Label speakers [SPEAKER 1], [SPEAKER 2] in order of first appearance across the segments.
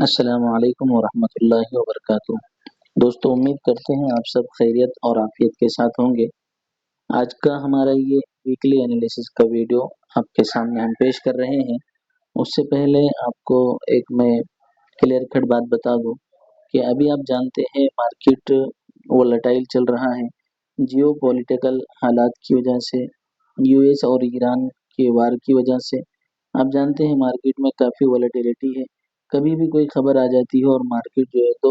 [SPEAKER 1] अस्सलामु अलैकुम वरहमतुल्लाहि वबरकातुह। दोस्तों, उम्मीद करते हैं आप सब खैरियत और आफियत के साथ होंगे। आज का हमारा ये वीकली एनालिसिस का वीडियो आपके सामने हम पेश कर रहे हैं। उससे पहले आपको एक मैं क्लियर कट बात बता दूं कि अभी आप जानते हैं मार्केट वोलेटाइल चल रहा है। जियो पॉलिटिकल हालात की वजह से, यूएस और ईरान के वार की वजह से आप जानते हैं मार्केट में काफ़ी वॉलेटिलिटी है। कभी भी कोई खबर आ जाती है और मार्केट जो है तो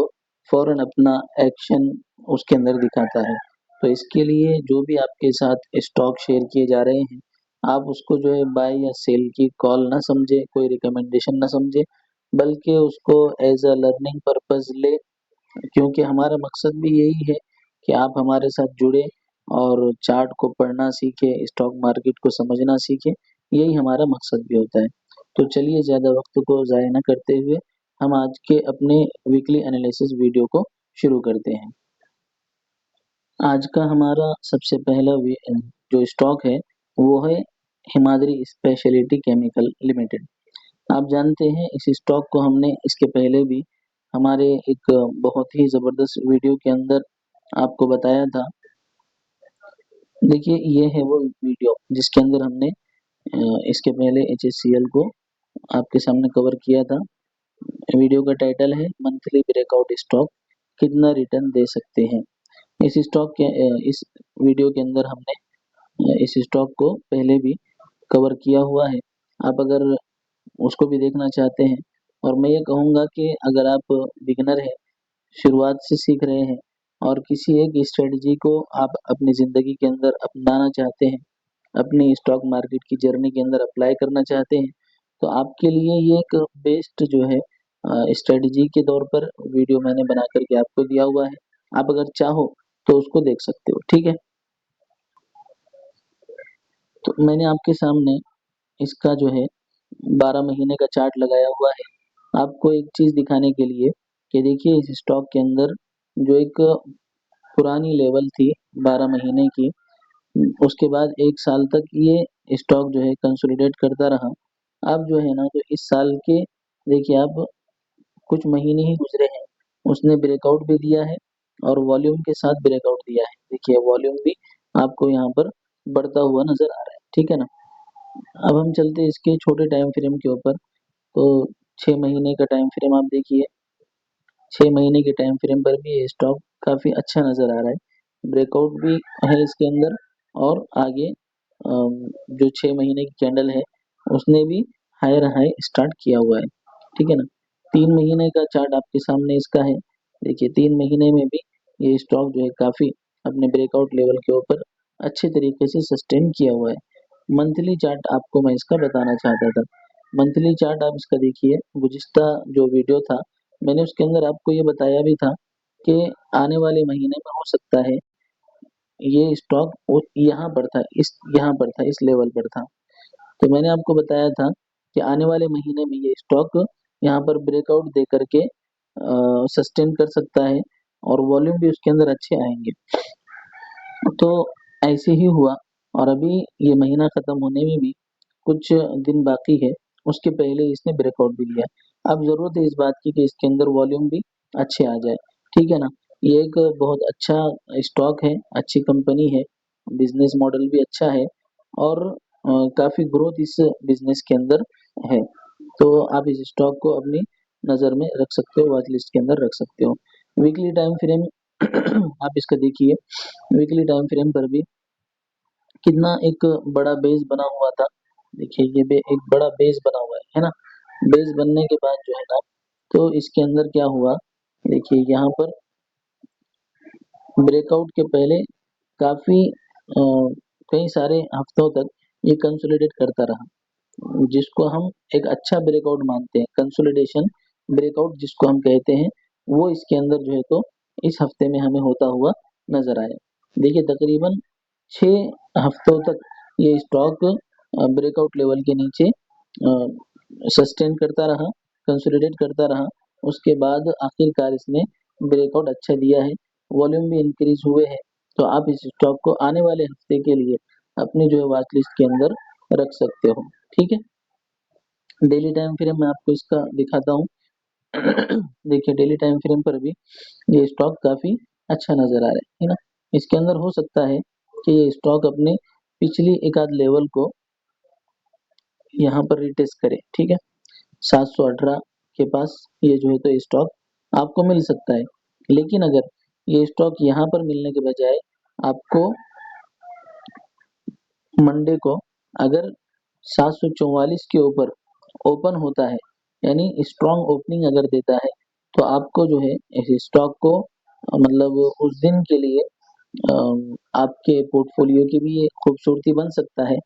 [SPEAKER 1] फौरन अपना एक्शन उसके अंदर दिखाता है। तो इसके लिए जो भी आपके साथ स्टॉक शेयर किए जा रहे हैं, आप उसको जो है बाय या सेल की कॉल ना समझे, कोई रिकमेंडेशन ना समझे, बल्कि उसको एज अ लर्निंग पर्पस ले। क्योंकि हमारा मकसद भी यही है कि आप हमारे साथ जुड़े और चार्ट को पढ़ना सीखें, स्टॉक मार्केट को समझना सीखें। यही हमारा मकसद भी होता है। तो चलिए ज़्यादा वक्त को ज़ाया न करते हुए हम आज के अपने वीकली एनालिसिस वीडियो को शुरू करते हैं। आज का हमारा सबसे पहला जो स्टॉक है वो है हिमाद्री स्पेशलिटी केमिकल लिमिटेड। आप जानते हैं इस स्टॉक को हमने इसके पहले भी हमारे एक बहुत ही ज़बरदस्त वीडियो के अंदर आपको बताया था। देखिए, ये है वो वीडियो जिसके अंदर हमने इसके पहले एचएससीएल को आपके सामने कवर किया था। वीडियो का टाइटल है मंथली ब्रेकआउट स्टॉक कितना रिटर्न दे सकते हैं। इस वीडियो के अंदर हमने इस स्टॉक को पहले भी कवर किया हुआ है। आप अगर उसको भी देखना चाहते हैं, और मैं ये कहूँगा कि अगर आप बिगिनर हैं, शुरुआत से सीख रहे हैं और किसी एक स्ट्रेटजी को आप अपनी ज़िंदगी के अंदर अपनाना चाहते हैं, अपनी स्टॉक मार्केट की जर्नी के अंदर अप्लाई करना चाहते हैं, तो आपके लिए ये एक बेस्ट जो है स्ट्रेटजी के तौर पर वीडियो मैंने बना करके आपको दिया हुआ है। आप अगर चाहो तो उसको देख सकते हो, ठीक है। तो मैंने आपके सामने इसका जो है 12 महीने का चार्ट लगाया हुआ है, आपको एक चीज़ दिखाने के लिए कि देखिए इस स्टॉक के अंदर जो एक पुरानी लेवल थी 12 महीने की, उसके बाद 1 साल तक ये स्टॉक जो है कंसोलिडेट करता रहा। अब जो है ना, तो इस साल के देखिए आप कुछ महीने ही गुजरे हैं, उसने ब्रेकआउट भी दिया है और वॉल्यूम के साथ ब्रेकआउट दिया है। देखिए वॉल्यूम भी आपको यहाँ पर बढ़ता हुआ नज़र आ रहा है, ठीक है ना। अब हम चलते हैं इसके छोटे टाइम फ्रेम के ऊपर। तो 6 महीने का टाइम फ्रेम आप देखिए, 6 महीने के टाइम फ्रेम पर भी ये स्टॉक काफ़ी अच्छा नज़र आ रहा है। ब्रेकआउट भी है इसके अंदर, और आगे जो 6 महीने की कैंडल है उसने भी हायर हाई स्टार्ट किया हुआ है, ठीक है ना। 3 महीने का चार्ट आपके सामने इसका है। देखिए 3 महीने में भी ये स्टॉक जो है काफ़ी अपने ब्रेकआउट लेवल के ऊपर अच्छे तरीके से सस्टेन किया हुआ है। मंथली चार्ट आपको मैं इसका बताना चाहता था। मंथली चार्ट आप इसका देखिए, गुज़िश्ता जो वीडियो था मैंने उसके अंदर आपको ये बताया भी था कि आने वाले महीने में हो सकता है ये स्टॉक यहाँ पर था, इस लेवल पर था। तो मैंने आपको बताया था कि आने वाले महीने में ये स्टॉक यहाँ पर ब्रेकआउट दे करके सस्टेन कर सकता है और वॉल्यूम भी उसके अंदर अच्छे आएंगे। तो ऐसे ही हुआ, और अभी ये महीना खत्म होने में भी कुछ दिन बाकी है, उसके पहले इसने ब्रेकआउट भी दिया। अब ज़रूरत है इस बात की कि इसके अंदर वॉल्यूम भी अच्छे आ जाए, ठीक है ना। ये एक बहुत अच्छा स्टॉक है, अच्छी कंपनी है, बिजनेस मॉडल भी अच्छा है, और काफ़ी ग्रोथ इस बिजनेस के अंदर है। तो आप इस स्टॉक को अपनी नज़र में रख सकते हो, वॉच लिस्ट के अंदर रख सकते हो। वीकली टाइम फ्रेम आप इसका देखिए, वीकली टाइम फ्रेम पर भी कितना एक बड़ा बेस बना हुआ था। देखिए ये एक बड़ा बेस बना हुआ है ना। बेस बनने के बाद जो है ना, तो इसके अंदर क्या हुआ, देखिए यहाँ पर ब्रेकआउट के पहले काफी कई सारे हफ्तों तक ये कंसोलिडेट करता रहा, जिसको हम एक अच्छा ब्रेकआउट मानते हैं। कंसोलिडेशन ब्रेकआउट जिसको हम कहते हैं, वो इसके अंदर जो है तो इस हफ्ते में हमें होता हुआ नजर आया। देखिए तकरीबन 6 हफ्तों तक ये स्टॉक ब्रेकआउट लेवल के नीचे सस्टेन करता रहा, कंसोलिडेट करता रहा। उसके बाद आखिरकार इसने ब्रेकआउट अच्छा दिया है, वॉल्यूम भी इंक्रीज हुए हैं। तो आप इस स्टॉक को आने वाले हफ्ते के लिए अपनी जो है वॉच लिस्ट के अंदर रख सकते हो, ठीक है। डेली टाइम फ्रेम मैं आपको इसका दिखाता हूँ। देखिए डेली टाइम फ्रेम पर भी ये स्टॉक काफी अच्छा नजर आ रहा है ना। इसके अंदर हो सकता है कि ये स्टॉक अपने पिछली एक आध लेवल को यहाँ पर रिटेस्ट करे, ठीक है। 718 के पास ये जो है तो स्टॉक आपको मिल सकता है, लेकिन अगर ये स्टॉक यहाँ पर मिलने के बजाय आपको मंडे को अगर 744 के ऊपर ओपन होता है, यानी स्ट्रॉन्ग ओपनिंग अगर देता है, तो आपको जो है इस स्टॉक को मतलब उस दिन के लिए आपके पोर्टफोलियो की भी ये खूबसूरती बन सकता है।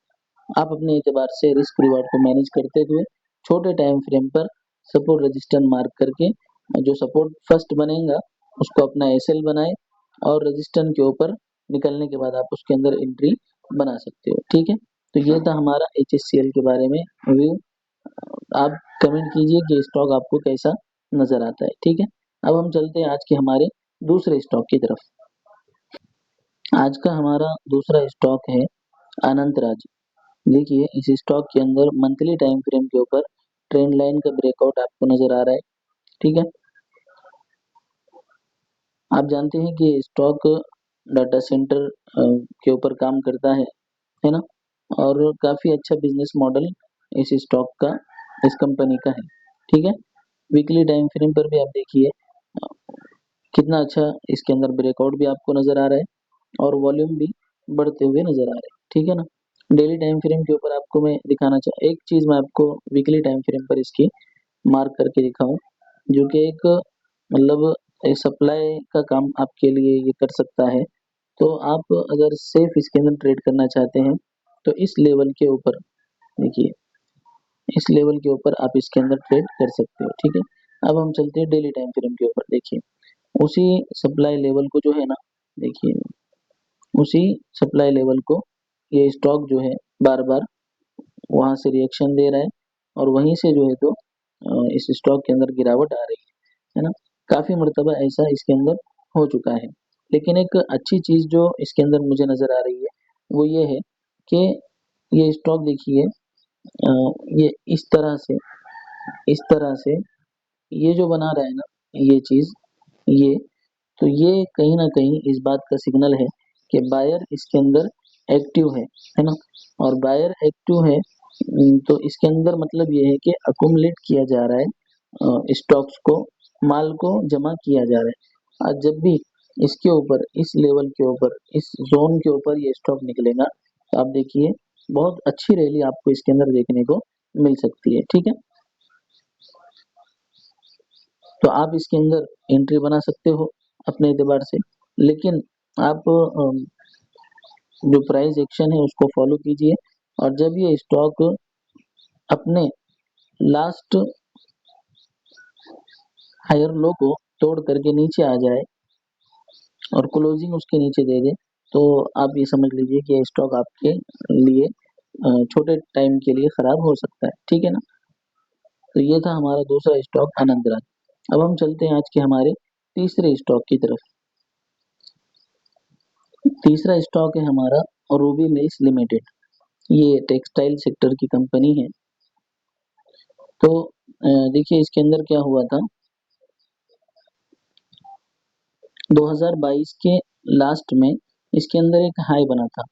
[SPEAKER 1] आप अपने एतबार से रिस्क रिवार्ड को मैनेज करते हुए छोटे टाइम फ्रेम पर सपोर्ट रजिस्टर मार्क करके जो सपोर्ट फर्स्ट बनेगा उसको अपना एसएल बनाए और रजिस्टर के ऊपर निकलने के बाद आप उसके अंदर एंट्री बना सकते हो, ठीक है। तो ये था हमारा एचएससीएल के बारे में व्यू। आप कमेंट कीजिए कि स्टॉक आपको कैसा नजर आता है, ठीक है। अब हम चलते हैं आज के हमारे दूसरे स्टॉक की तरफ। आज का हमारा दूसरा स्टॉक है अनंत राज। देखिए इस स्टॉक के अंदर मंथली टाइम फ्रेम के ऊपर ट्रेंड लाइन का ब्रेकआउट आपको नजर आ रहा है, ठीक है। आप जानते हैं कि स्टॉक डाटा सेंटर के ऊपर काम करता है ना। और काफी अच्छा बिजनेस मॉडल इस स्टॉक का, इस कंपनी का है, ठीक है। वीकली टाइम फ्रेम पर भी आप देखिए कितना अच्छा इसके अंदर ब्रेकआउट भी आपको नजर आ रहा है और वॉल्यूम भी बढ़ते हुए नजर आ रहे हैं, ठीक है ना। डेली टाइम फ्रेम के ऊपर आपको मैं दिखाना चाह एक चीज मैं आपको वीकली टाइम फ्रेम पर इसकी मार्क करके दिखाऊं, जो कि एक मतलब सप्लाई का काम आपके लिए ये कर सकता है। तो आप अगर सेफ इसके अंदर ट्रेड करना चाहते हैं तो इस लेवल के ऊपर देखिए, इस लेवल के ऊपर आप इसके अंदर ट्रेड कर सकते हो, ठीक है। अब हम चलते हैं डेली टाइम फ्रेम के ऊपर। देखिए उसी सप्लाई लेवल को जो है ना, देखिए उसी सप्लाई लेवल को ये स्टॉक जो है बार बार वहां से रिएक्शन दे रहा है और वहीं से जो है तो इस स्टॉक के अंदर गिरावट आ रही है ना। काफी मर्तबा ऐसा इसके अंदर हो चुका है, लेकिन एक अच्छी चीज जो इसके अंदर मुझे नजर आ रही है वो ये है कि ये स्टॉक देखिए ये इस तरह से ये जो बना रहा है ना ये चीज, ये तो ये कहीं ना कहीं इस बात का सिग्नल है कि बायर इसके अंदर एक्टिव है ना। और बायर एक्टिव है तो इसके अंदर मतलब ये है कि अकुमुलेट किया जा रहा है स्टॉक्स को, माल को जमा किया जा रहा है। आज जब भी इसके ऊपर इस लेवल के ऊपर इस जोन के ऊपर ये स्टॉक निकलेगा तो आप देखिए बहुत अच्छी रैली आपको इसके अंदर देखने को मिल सकती है, ठीक है। तो आप इसके अंदर एंट्री बना सकते हो अपने एतबार से, लेकिन आप जो प्राइस एक्शन है उसको फॉलो कीजिए। और जब ये स्टॉक अपने लास्ट हायर लो को तोड़ करके नीचे आ जाए और क्लोजिंग उसके नीचे दे दे, तो आप ये समझ लीजिए कि ये स्टॉक आपके लिए छोटे टाइम के लिए खराब हो सकता है, ठीक है ना। तो ये था हमारा दूसरा स्टॉक आनंद राज। अब हम चलते हैं आज के हमारे तीसरे स्टॉक की तरफ। तीसरा स्टॉक है हमारा रूबी मिल्स लिमिटेड। ये टेक्सटाइल सेक्टर की कंपनी है। तो देखिए इसके अंदर क्या हुआ था, 2022 के लास्ट में इसके अंदर एक हाई बना था,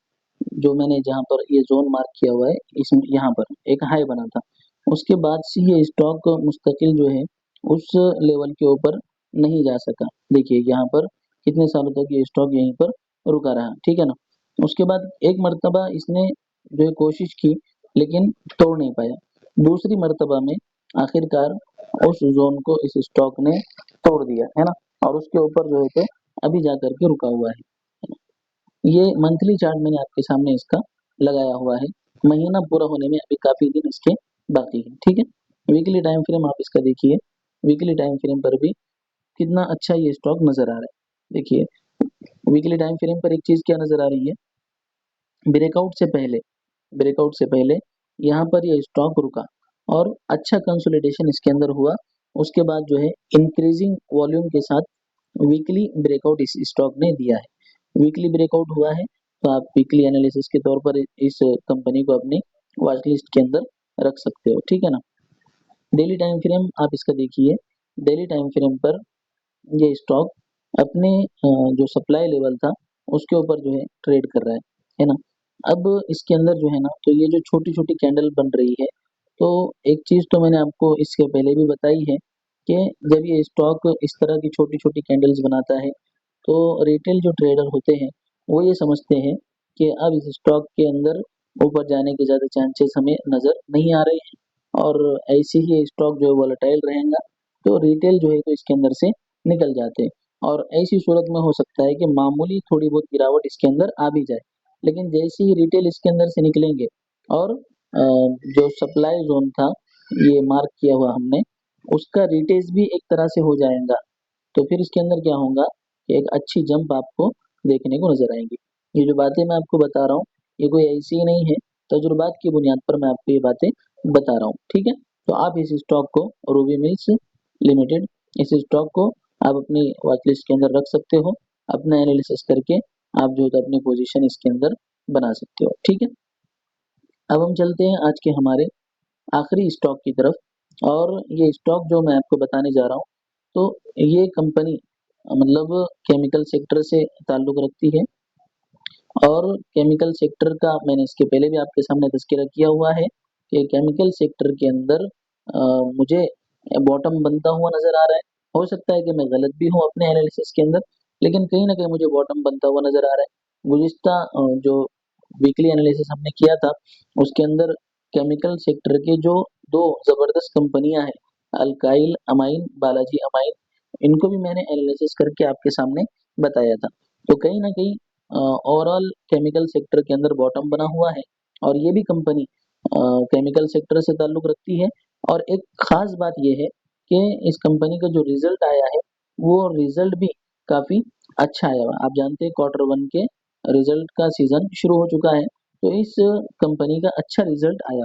[SPEAKER 1] जो मैंने जहां पर ये जोन मार्क किया हुआ है इस यहाँ पर एक हाई बना था। उसके बाद से ये स्टॉक मुस्तकिल जो है उस लेवल के ऊपर नहीं जा सका। देखिए यहाँ पर कितने सालों तक ये स्टॉक यहीं पर रुका रहा, ठीक है ना। उसके बाद एक मर्तबा इसने जो है कोशिश की लेकिन तोड़ नहीं पाया। दूसरी मर्तबा में आखिरकार उस जोन को इस स्टॉक ने तोड़ दिया है ना, और उसके ऊपर जो है तो अभी जा करके रुका हुआ है। ये मंथली चार्ट मैंने आपके सामने इसका लगाया हुआ है। महीना पूरा होने में अभी काफी दिन इसके बाकी है, ठीक है। वीकली टाइम फ्रेम आप इसका देखिए, वीकली टाइम फ्रेम पर भी कितना अच्छा ये स्टॉक नजर आ रहा है। देखिए वीकली टाइम फ्रेम पर एक चीज क्या नजर आ रही है, ब्रेकआउट से पहले, ब्रेकआउट से पहले यहाँ पर ये स्टॉक रुका और अच्छा कंसोलिडेशन इसके अंदर हुआ। उसके बाद जो है इंक्रीजिंग वॉल्यूम के साथ वीकली ब्रेकआउट इस स्टॉक ने दिया है। वीकली ब्रेकआउट हुआ है तो आप वीकली एनालिसिस के तौर पर इस कंपनी को अपनी वॉच लिस्ट के अंदर रख सकते हो, ठीक है ना। डेली टाइम फ्रेम आप इसका देखिए, डेली टाइम फ्रेम पर ये स्टॉक अपने जो सप्लाई लेवल था उसके ऊपर जो है ट्रेड कर रहा है ना। अब इसके अंदर जो है ना, तो ये जो छोटी छोटी कैंडल बन रही है, तो एक चीज तो मैंने आपको इसके पहले भी बताई है कि जब ये स्टॉक इस तरह की छोटी छोटी कैंडल्स बनाता है तो रिटेल जो ट्रेडर होते हैं वो ये समझते हैं कि अब इस स्टॉक के अंदर ऊपर जाने के ज्यादा चांसेस हमें नजर नहीं आ रहे हैं और ऐसे ही स्टॉक जो है वोलेटाइल रहेगा, तो रिटेल जो है तो इसके अंदर से निकल जाते हैं। और ऐसी सूरत में हो सकता है कि मामूली थोड़ी बहुत गिरावट इसके अंदर आ भी जाए, लेकिन जैसे ही रिटेल इसके अंदर से निकलेंगे और जो सप्लाई जोन था ये मार्क किया हुआ हमने, उसका रिटेस्ट भी एक तरह से हो जाएगा, तो फिर इसके अंदर क्या होगा कि एक अच्छी जंप आपको देखने को नजर आएगी। ये जो बातें मैं आपको बता रहा हूँ ये कोई ऐसी ही नहीं है, तजुर्बात की बुनियाद पर मैं आपको ये बातें बता रहा हूँ, ठीक है। तो आप इस स्टॉक को, रूबी मिल्स लिमिटेड, इस स्टॉक को आप अपनी वॉच लिस्ट के अंदर रख सकते हो। अपना एनालिसिस करके आप जो है तो अपनी पोजीशन इसके अंदर बना सकते हो, ठीक है। अब हम चलते हैं आज के हमारे आखिरी स्टॉक की तरफ। और ये स्टॉक जो मैं आपको बताने जा रहा हूँ, तो ये कंपनी मतलब केमिकल सेक्टर से ताल्लुक रखती है। और केमिकल सेक्टर का मैंने इसके पहले भी आपके सामने तज़किरा किया हुआ है कि केमिकल सेक्टर के अंदर मुझे बॉटम बनता हुआ नजर आ रहा है। हो सकता है कि मैं गलत भी हूँ अपने एनालिसिस के अंदर, लेकिन कहीं ना कहीं मुझे बॉटम बनता हुआ नजर आ रहा है। गुज़िश्ता जो वीकली एनालिसिस हमने किया था उसके अंदर केमिकल सेक्टर के जो दो जबरदस्त कंपनियां हैं, अल्काइल अमाइन, बालाजी अमाइन, इनको भी मैंने एनालिसिस करके आपके सामने बताया था। तो कहीं ना कहीं ओवरऑल केमिकल सेक्टर के अंदर बॉटम बना हुआ है और ये भी कंपनी केमिकल सेक्टर से ताल्लुक रखती है। और एक खास बात यह है कि इस कंपनी का जो रिजल्ट आया है वो रिजल्ट भी काफी अच्छा आया हुआ। आप जानते हैं Q1 के रिजल्ट का सीजन शुरू हो चुका है, तो इस कंपनी का अच्छा रिजल्ट आया।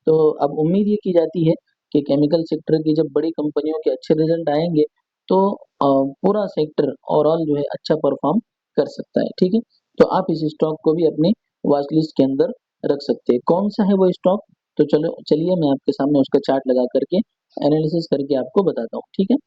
[SPEAKER 1] तो अब उम्मीद ये की जाती है कि केमिकल सेक्टर की जब बड़ी कंपनियों के अच्छे रिजल्ट आएंगे तो पूरा सेक्टर ओवरऑल जो है अच्छा परफॉर्म कर सकता है, ठीक है। तो आप इस स्टॉक को भी अपनी वॉच लिस्ट के अंदर रख सकते हैं। कौन सा है वो स्टॉक, तो चलो चलिए मैं आपके सामने उसका चार्ट लगा करके एनालिसिस करके आपको बताता हूँ, ठीक है।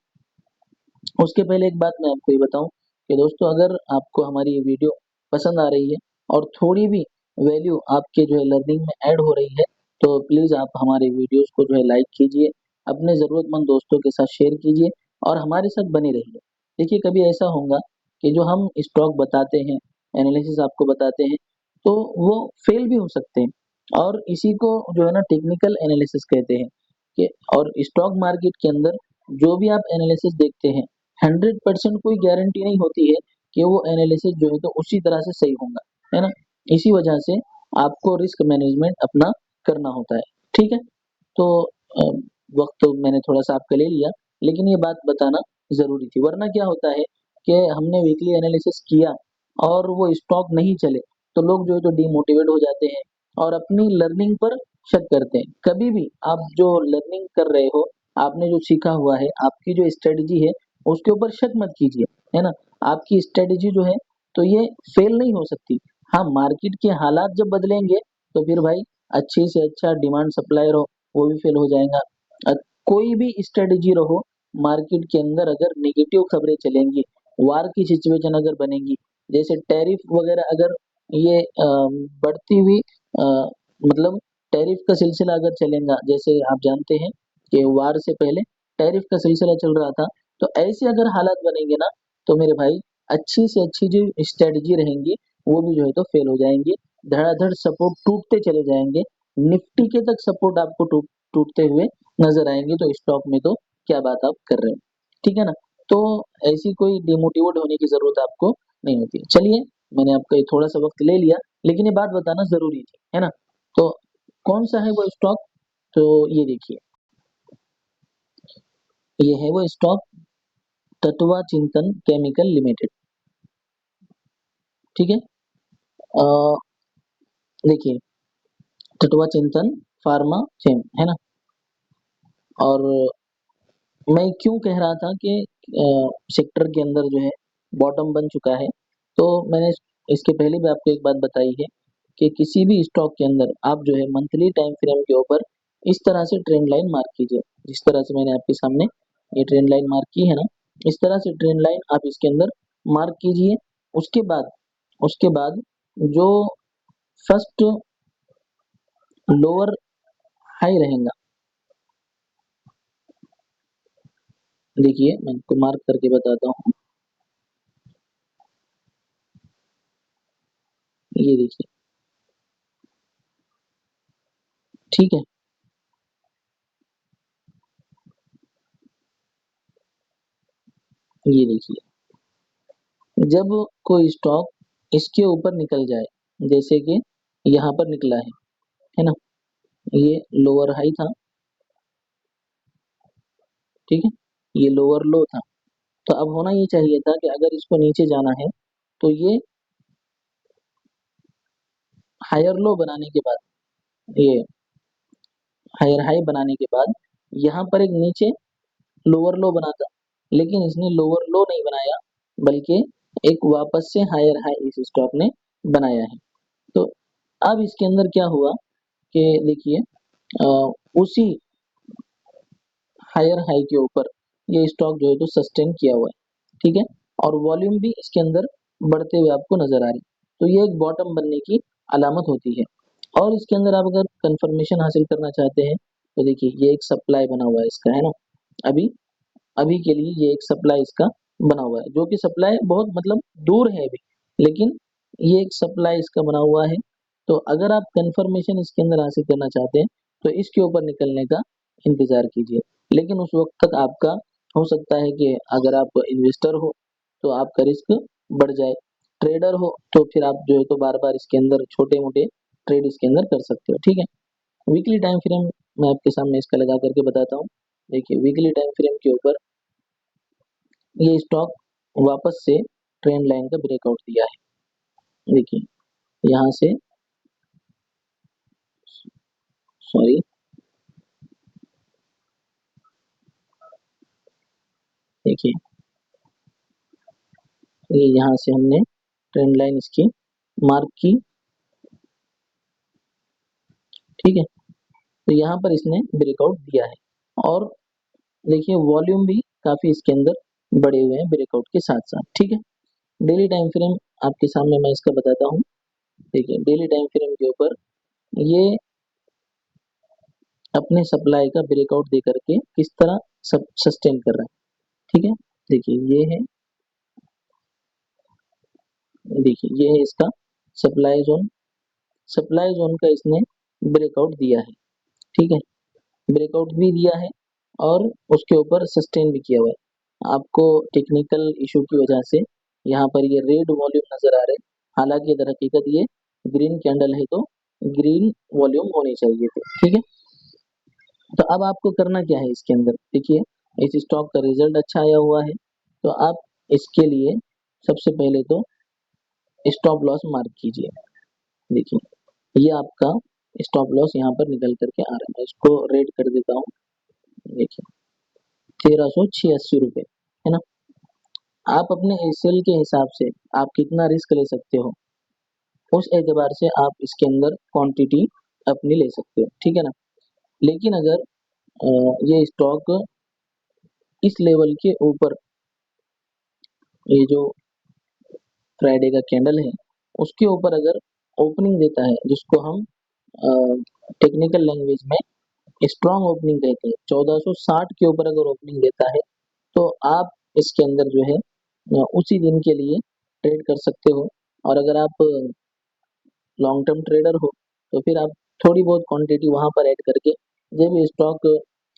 [SPEAKER 1] उसके पहले एक बात मैं आपको ये बताऊं कि दोस्तों, अगर आपको हमारी ये वीडियो पसंद आ रही है और थोड़ी भी वैल्यू आपके जो है लर्निंग में ऐड हो रही है, तो प्लीज आप हमारे वीडियोस को जो है लाइक कीजिए, अपने जरूरतमंद दोस्तों के साथ शेयर कीजिए और हमारे साथ बने रहिए। देखिए, कभी ऐसा होगा कि जो हम स्टॉक बताते हैं, एनालिसिस आपको बताते हैं, तो वो फेल भी हो सकते हैं और इसी को जो है ना टेक्निकल एनालिसिस कहते हैं। कि और स्टॉक मार्केट के अंदर जो भी आप एनालिसिस देखते हैं 100% कोई गारंटी नहीं होती है कि वो एनालिसिस जो है तो उसी तरह से सही होगा, है ना। इसी वजह से आपको रिस्क मैनेजमेंट अपना करना होता है, ठीक है। तो अ, वक्त तो मैंने थोड़ा सा आपका ले लिया, लेकिन ये बात बताना जरूरी थी, वरना क्या होता है कि हमने वीकली एनालिसिस किया और वो स्टॉक नहीं चले तो लोग जो है तो डिमोटिवेट हो जाते हैं और अपनी लर्निंग पर शक करते हैं। कभी भी आप जो लर्निंग कर रहे हो, आपने जो सीखा हुआ है, आपकी जो स्ट्रेटजी है, उसके ऊपर शक मत कीजिए, है ना। आपकी स्ट्रेटजी जो है तो ये फेल नहीं हो सकती। हाँ, मार्केट के हालात जब बदलेंगे तो फिर भाई अच्छे से अच्छा डिमांड सप्लाई रहो वो भी फेल हो जाएगा। अ, कोई भी स्ट्रेटजी रहो, मार्केट के अंदर अगर नेगेटिव खबरें चलेंगी, वार की सिचुएशन अगर बनेगी, जैसे टैरिफ वगैरह अगर ये बढ़ती हुई मतलब टैरिफ का सिलसिला अगर चलेगा, जैसे आप जानते हैं कि वार से पहले टैरिफ का सिलसिला चल रहा था, तो ऐसे अगर हालात बनेंगे ना, तो मेरे भाई अच्छी से अच्छी जो स्ट्रेटजी रहेंगी वो भी जो है तो फेल हो जाएंगी। धड़ाधड़ सपोर्ट टूटते चले जाएंगे, निफ्टी के तक सपोर्ट आपको टूटते हुए नजर आएंगे, तो स्टॉक में तो क्या बात आप कर रहे हो, ठीक है ना। तो ऐसी कोई डिमोटिवेट होने की जरूरत आपको नहीं होती है। चलिए, मैंने आपका ये थोड़ा सा वक्त ले लिया, लेकिन ये बात बताना जरूरी थी, है ना। तो कौन सा है वो स्टॉक, तो ये देखिए, ये है वो स्टॉक, तत्वा चिंतन केमिकल लिमिटेड, ठीक है। अ, देखिए, तत्वा चिंतन फार्मा चेम, है ना। और मैं क्यों कह रहा था कि सेक्टर के अंदर जो है बॉटम बन चुका है, तो मैंने इसके पहले भी आपको एक बात बताई है कि किसी भी स्टॉक के अंदर आप जो है मंथली टाइम फ्रेम के ऊपर इस तरह से ट्रेंड लाइन मार्क कीजिए, जिस तरह से मैंने आपके सामने ये ट्रेंड लाइन मार्क की है ना, इस तरह से ट्रेंड लाइन आप इसके अंदर मार्क कीजिए। उसके बाद जो फर्स्ट लोअर हाई रहेगा, देखिए मैं आपको मार्क करके बताता हूँ, ये देखिए, ठीक है। ये देखिए, जब कोई स्टॉक इसके ऊपर निकल जाए, जैसे कि यहाँ पर निकला है ना, ये लोअर हाई था, ठीक है, ये लोअर लो था। तो अब होना ये चाहिए था कि अगर इसको नीचे जाना है तो ये हायर लो बनाने के बाद, ये हायर हाई बनाने के बाद यहाँ पर एक नीचे लोअर लो बनाता, लेकिन इसने लोअर लो नहीं बनाया, बल्कि एक वापस से हायर हाई इस स्टॉक ने बनाया है। तो अब इसके अंदर क्या हुआ कि देखिए, उसी हायर हाई के ऊपर ये स्टॉक जो है तो सस्टेन किया हुआ है, ठीक है, और वॉल्यूम भी इसके अंदर बढ़ते हुए आपको नजर आ रही है। तो ये एक बॉटम बनने की अलामत होती है। और इसके अंदर आप अगर कंफर्मेशन हासिल करना चाहते हैं तो देखिए, ये एक सप्लाई बना हुआ है इसका, है ना, अभी अभी के लिए ये एक सप्लाई इसका बना हुआ है, जो कि सप्लाई बहुत मतलब दूर है अभी, लेकिन ये एक सप्लाई इसका बना हुआ है। तो अगर आप कंफर्मेशन इसके अंदर हासिल करना चाहते हैं तो इसके ऊपर निकलने का इंतजार कीजिए, लेकिन उस वक्त तक आपका हो सकता है कि अगर आप इन्वेस्टर हो तो आपका रिस्क बढ़ जाए, ट्रेडर हो तो फिर आप जो है तो बार बार इसके अंदर छोटे मोटे ट्रेड इसके अंदर कर सकते हो, ठीक है। वीकली टाइम फ्रेम मैं आपके सामने इसका लगा करके बताता हूँ। देखिए, वीकली टाइम फ्रेम के ऊपर ये स्टॉक वापस से ट्रेंड लाइन का ब्रेकआउट दिया है। देखिए यहाँ से, सॉरी, देखिए ये यहाँ से हमने ट्रेंड लाइन इसकी मार्क की, ठीक है। तो यहाँ पर इसने ब्रेकआउट दिया है, और देखिए वॉल्यूम भी काफी इसके अंदर बढ़े हुए हैं ब्रेकआउट के साथ साथ, ठीक है। डेली टाइम फ्रेम आपके सामने मैं इसका बताता हूँ। देखिए, डेली टाइम फ्रेम के ऊपर ये अपने सप्लाई का ब्रेकआउट दे करके किस तरह सब सस्टेन कर रहा है, ठीक है। देखिए ये है, देखिए ये है इसका सप्लाई जोन, सप्लाई जोन का इसने ब्रेकआउट दिया है, ठीक है, ब्रेकआउट भी दिया है और उसके ऊपर सस्टेन भी किया हुआ है। आपको टेक्निकल इशू की वजह से यहाँ पर ये रेड वॉल्यूम नजर आ रहे हैं, हालांकि दर हकीकत ये ग्रीन कैंडल है, तो ग्रीन वॉल्यूम होनी चाहिए थे, ठीक है। तो अब आपको करना क्या है इसके अंदर, देखिए इस स्टॉक का रिजल्ट अच्छा आया हुआ है, तो आप इसके लिए सबसे पहले तो स्टॉप लॉस मार्क कीजिए। देखिए ये आपका स्टॉप लॉस यहाँ पर निकल करके आ रहा है, मैं इसको रेड कर देता हूँ। देखिए 1386 रुपये, है ना। आप अपने एसएल के हिसाब से आप कितना रिस्क ले सकते हो, उस एतबार से आप इसके अंदर क्वांटिटी अपनी ले सकते हो, ठीक है ना। लेकिन अगर ये स्टॉक इस लेवल के ऊपर, ये जो फ्राइडे का कैंडल है उसके ऊपर अगर ओपनिंग देता है, जिसको हम टेक्निकल लैंग्वेज में स्ट्रॉन्ग ओपनिंग कहते हैं, 1460 के ऊपर अगर ओपनिंग देता है तो आप इसके अंदर जो है उसी दिन के लिए ट्रेड कर सकते हो। और अगर आप लॉन्ग टर्म ट्रेडर हो तो फिर आप थोड़ी बहुत क्वांटिटी वहां पर ऐड करके, जब ये स्टॉक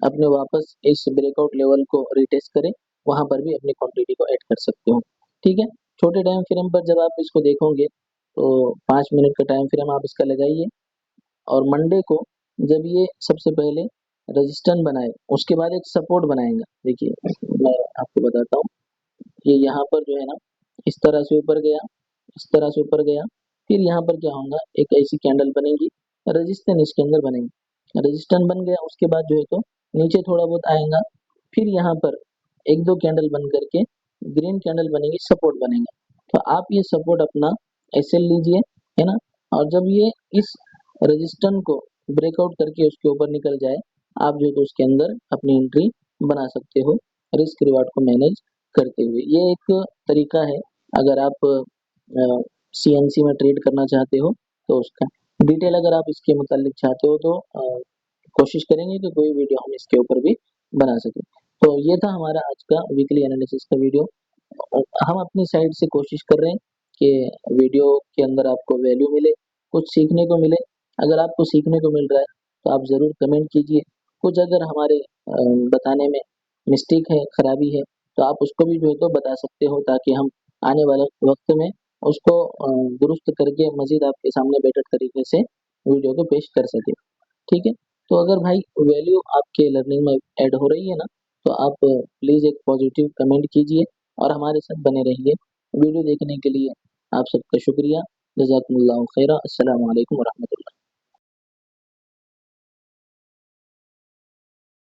[SPEAKER 1] अपने वापस इस ब्रेकआउट लेवल को रिटेस्ट करे, वहां पर भी अपनी क्वांटिटी को ऐड कर सकते हो, ठीक है। छोटे टाइम फ्रेम पर जब आप इसको देखोगे तो 5 मिनट का टाइम फ्रेम आप इसका लगाइए, और मंडे को जब ये सबसे पहले रेजिस्टेंस बनाए उसके बाद एक सपोर्ट बनाएगा। देखिए मैं आपको बताता हूँ, ये यहाँ पर जो है ना इस तरह से ऊपर गया, इस तरह से ऊपर गया, फिर यहाँ पर क्या होगा, एक ऐसी कैंडल बनेगी, रेजिस्टेंस इसके अंदर बनेगी, रेजिस्टेंस बन गया उसके बाद जो है तो नीचे थोड़ा बहुत आएगा, फिर यहाँ पर एक दो कैंडल बन करके ग्रीन कैंडल बनेगी, सपोर्ट बनेगा। तो आप ये सपोर्ट अपना ऐसे लीजिए, है ना, और जब ये इस रेजिस्टेंस को ब्रेकआउट करके उसके ऊपर निकल जाए, आप जो है तो उसके अंदर अपनी एंट्री बना सकते हो। रिस्क रिवार्ड को मैनेज करते हुए। ये एक तरीका है अगर आप सीएनसी में ट्रेड करना चाहते हो तो उसका। डिटेल अगर आप इसके मुतालिक चाहते हो तो कोशिश करेंगे कि कोई वीडियो हम इसके ऊपर भी बना सकें। तो ये था हमारा आज का वीकली एनालिसिस का वीडियो। हम अपनी साइड से कोशिश कर रहे हैं कि वीडियो के अंदर आपको वैल्यू मिले, कुछ सीखने को मिले। अगर आपको सीखने को मिल रहा है तो आप ज़रूर कमेंट कीजिए। कुछ अगर हमारे बताने में मिस्टेक है, खराबी है, तो आप उसको भी जो है तो बता सकते हो ताकि हम आने वाले वक्त में उसको दुरुस्त करके मज़ीद आपके सामने बेटर तरीके से वीडियो को पेश कर सकें। ठीक है? तो अगर भाई वैल्यू आपके लर्निंग में ऐड हो रही है ना, तो आप प्लीज़ एक पॉजिटिव कमेंट कीजिए और हमारे साथ बने रहिए। वीडियो देखने के लिए आप सबका शुक्रिया। जज़ाकुमुल्लाहु खैरा। अस्सलामु अलैकुम व रहमतुल्लाह।